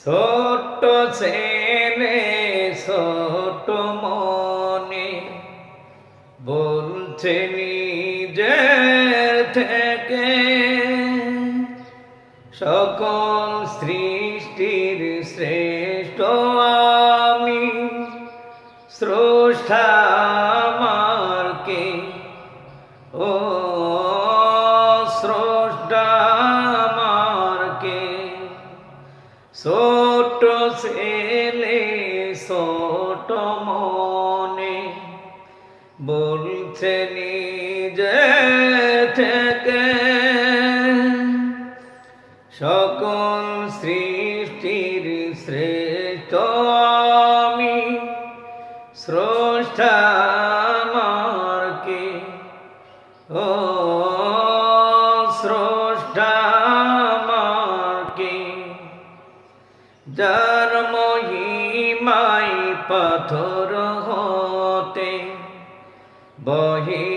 ছোট্ট ছেলে ছোট মনে বলছে নিজের থেকে সকল সৃষ্টির শ্রেষ্ঠ আমি, স্রষ্টা আমার কে? ও স্রষ্টা আমার কে? ছোট ছেলে ছোট মনে বলছে নিজে থেকে সকল সৃষ্টির শ্রেষ্ঠ আমি, স্রষ্টা আমার কে? ও স্রষ্টা আমার কে? যার মহিমায় পাথর হতে বহে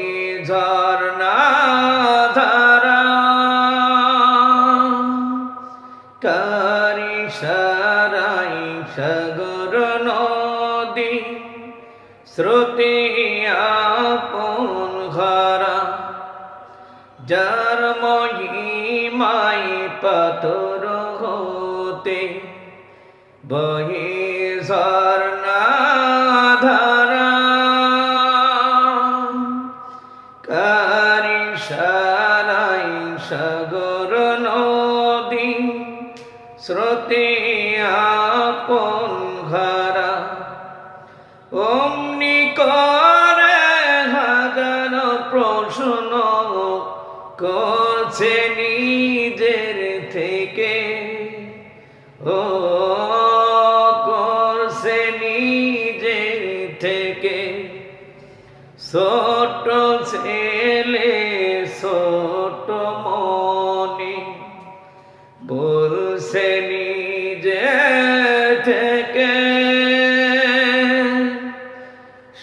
ঝরনা ধারা, কার ইশারায় সাগর নদী স্রোতে আপন ঘরা। যার মহিমায় পাথর হতে বহে ঝরনা ধারা, কার ইশারায় সাগর নদী স্রোতে আপন ঘরা। অমনি করে হাজার প্রশ্ন করছে নিজের থেকে, ও করছে নিজের থেকে। ছোট ছেলে ছোট মনে বলছে নিজে থেকে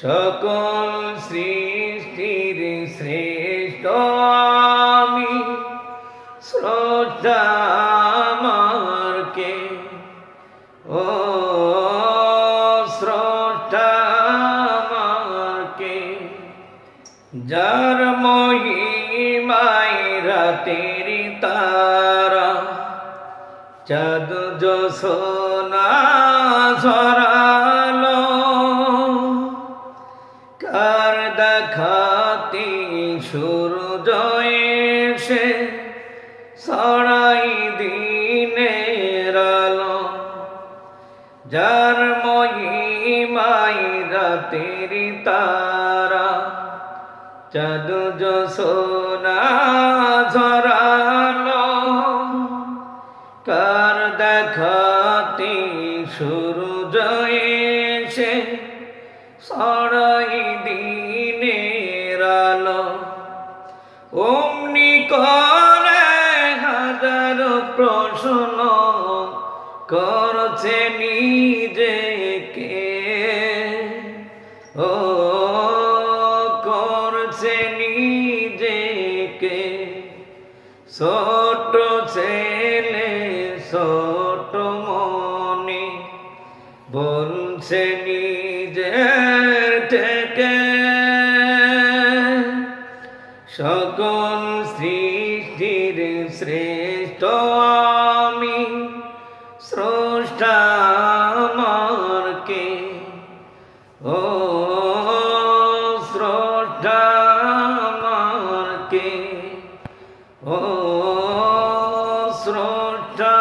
সকল সৃষ্টির শ্রেষ্ঠ আমি, স্রষ্টা আমার কে? ও স্রষ্টা আমার কে? যার মহিমায় রাতের তারা চাঁদ জোছনা ঝরালো, কার দেখাতে সূর্য এসে ছড়াই দিনের আলো। যার মহিমায় রাতের তারা চাঁদ জোছনা ঝরালো, কার দেখাতে সূর্য এসে ছড়াই দিনের আলো। অমনি করে হাজার প্রশ্ন করছে নিজেকে, ও করছে নিজেকে। ছোট ছেলে ছোট মনে বলছে নিজের থেকে সকল সৃষ্টির শ্রেষ্ঠ আমি, স্রষ্টা আমার কে? ও স্রষ্টা আমার কে? ও স্রষ্টা